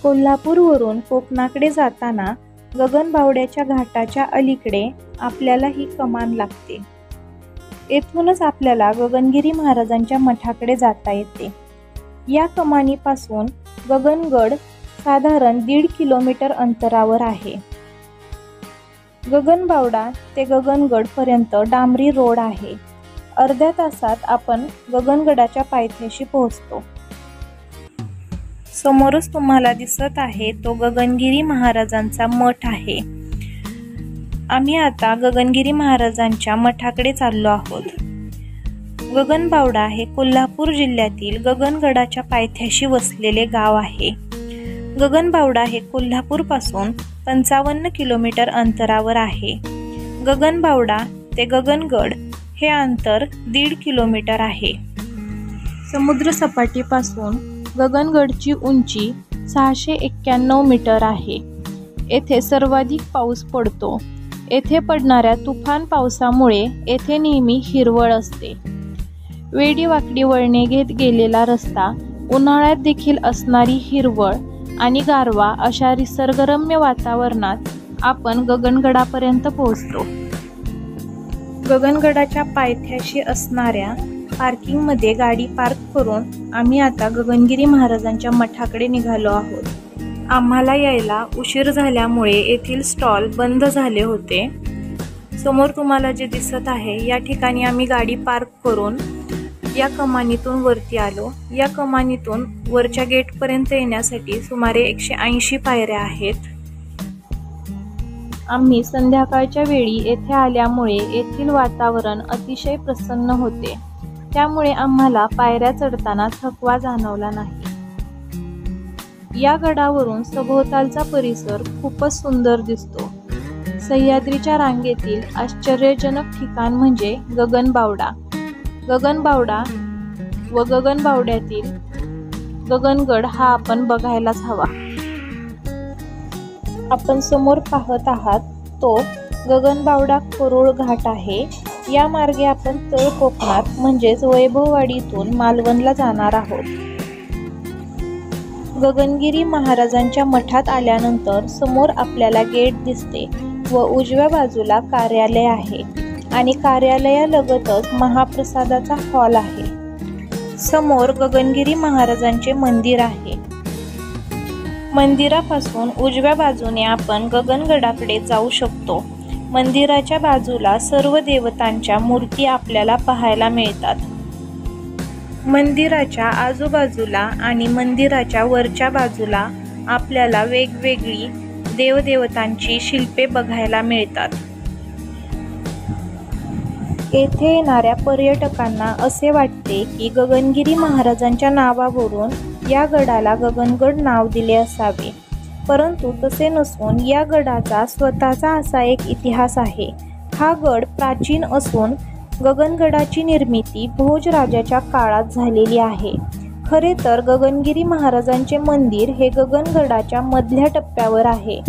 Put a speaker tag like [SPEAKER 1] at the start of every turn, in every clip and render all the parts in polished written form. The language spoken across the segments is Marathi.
[SPEAKER 1] कोल्हापूरवरून कोकणाकडे जाताना गगनबावड्याच्या घाटाच्या अलीकडे आपल्याला ही कमान लागते। येथूनच आपल्याला गगनगिरी महाराजांच्या मठाकडे जाता येते। या कमानीपासून गगनगड साधारण 1.5 किलोमीटर अंतरावर आहे। गगनबावडा ते गगनगड पर्यंत डांबरी रोड आहे। अर्ध्या तासात आपण गगनगडाच्या पायथ्याशी पोहोचतो। समोरच तुम्हाला दिसत आहे तो गगनगिरी महाराजांचा मठ आहे। आम्ही आता गगनगिरी महाराजांच्या मठाकडे चाललो आहोत। गगनबावडा हे कोल्हापूर जिल्ह्यातील गगनगडाच्या पायथ्याशी वसलेले गाव आहे। गगनबावडा हे कोल्हापूर पासून 55 किलोमीटर अंतरावर आहे। गगनबावडा ते गगनगड हे अंतर 1.5 किलोमीटर आहे। समुद्र सपाटीपासून गगनगडची उंची 691 मीटर आहे। येथे सर्वाधिक पाऊस पडतो। येथे पडणाऱ्या तुफान पावसामुळे येथे नेहमी हिरवळ असते। वेडी वाकडी वळणे घेत गेलेला रस्ता, उन्हाळ्यात देखील असणारी हिरवळ आणि गारवा अशा निसर्गरम्य वातावरणात आपण गगनगडापर्यंत पोहोचतो। गगनगडाच्या पायथ्याशी असणाऱ्या पार्किंगमध्ये गाडी पार्क करून आम्ही आता गगनगिरी महाराजांच्या मठाकडे निघालो आहोत। आम्हाला यायला उशीर झाल्यामुळे येथील स्टॉल बंद झाले होते। समोर तुम्हाला जे दिसत आहे या ठिकाणी आम्ही गाडी पार्क करून या कमानीतून वरती आलो। या कमानीतून वरच्या गेटपर्यंत येण्यासाठी सुमारे 180 पायऱ्या आहेत। आम्ही संध्याकाळच्या वेळी येथे आल्यामुळे येथील वातावरण अतिशय प्रसन्न होते, त्यामुळे आम्हाला पायऱ्या चढताना थकवा जाणवला नाही। या गडावरून सभोवतालचा परिसर खूपच सुंदर दिसतो। सह्याद्रीच्या रांगेतील आश्चर्यजनक ठिकाण म्हणजे गगनबावडा। गगनबावडा व गगनबावड्यातील गगनगड हा आपण बघायलाच हवा। आपण समोर पाहत आहात तो गगनबावडा कोरुळ घाट आहे। या मार्गे आपण तळ कोकणात म्हणजेच वैभववाडीतून मालवणला जाणार आहोत। गगनगिरी महाराजांच्या मठात आल्यानंतर समोर आपल्याला गेट दिसते व उजव्या बाजूला कार्यालय आहे आणि कार्यालयालगतच महाप्रसादाचा हॉल आहे। समोर गगनगिरी महाराजांचे मंदिर आहे। मंदिरापासून उजव्या बाजूने आपण गगनगडाकडे जाऊ शकतो। मंदिराच्या बाजूला सर्व देवतांच्या मूर्ती आपल्याला पाहायला मिळतात। मंदिराच्या आजूबाजूला आणि मंदिराच्या वरच्या बाजूला आपल्याला वेगवेगळी देवदेवतांची शिल्पे बघायला मिळतात। येथे येणाऱ्या पर्यटकांना असे वाटते की गगनगिरी महाराजांच्या नावावरून या गडाला गगनगड नाव दिले असावे, परंतु तसे नसून या गडाचा स्वतःचा असा एक इतिहास आहे। हा गड प्राचीन असून गगनगडाची निर्मिती भोजराजाच्या काळात झालेली आहे। खरे तर गगनगिरी महाराजांचे मंदिर हे गगनगडाच्या मधल्या टप्प्यावर आहे।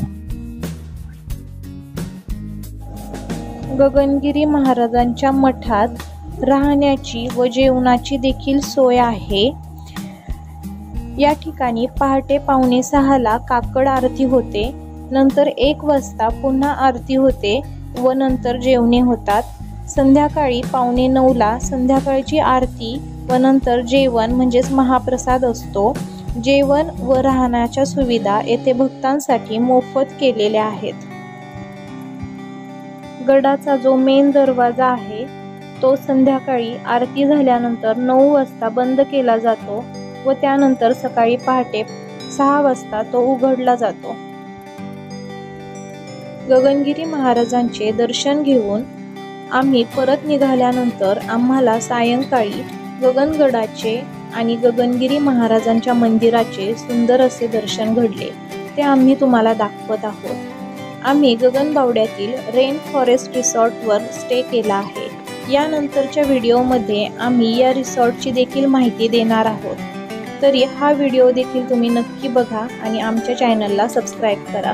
[SPEAKER 1] गगनगिरी महाराजांच्या मठात राहण्याची व जेवणाची देखील सोय आहे। या ठिकाणी पहाटे 5:45 काकड आरती होते, नंतर 1 वाजता पुन्हा आरती होते व नंतर जेवणे होतात। संध्याकाळी 8:45 संध्याकाळची आरती व नंतर जेवण म्हणजेच महाप्रसाद असतो। जेवण व राहण्याच्या सुविधा येथे भक्तांसाठी मोफत केलेल्या आहेत। गडाचा जो मेन दरवाजा आहे तो संध्याकाळी आरती झाल्यानंतर 9 वाजता बंद केला जातो व त्यानंतर सकाळी पहाटे 6 वाजता तो उघडला जातो। गगनगिरी महाराजांचे दर्शन घेऊन आम्ही परत निघाल्यानंतर आम्हाला सायंकाळी गगनगडाचे आणि गगनगिरी महाराजांच्या मंदिराचे सुंदर असे दर्शन घडले। ते आम्ही तुम्हाला दाखवत आहोत। आम्ही गगनबावड्यातील रेन फॉरेस्ट रिसॉर्टवर स्टे केला आहे। यानंतरच्या व्हिडिओमध्ये आम्ही या रिसॉर्टची देखील माहिती देणार आहोत। तरी हा व्हिडिओ देखील तुम्ही नक्की बघा आणि आमच्या चॅनलला सबस्क्राईब करा।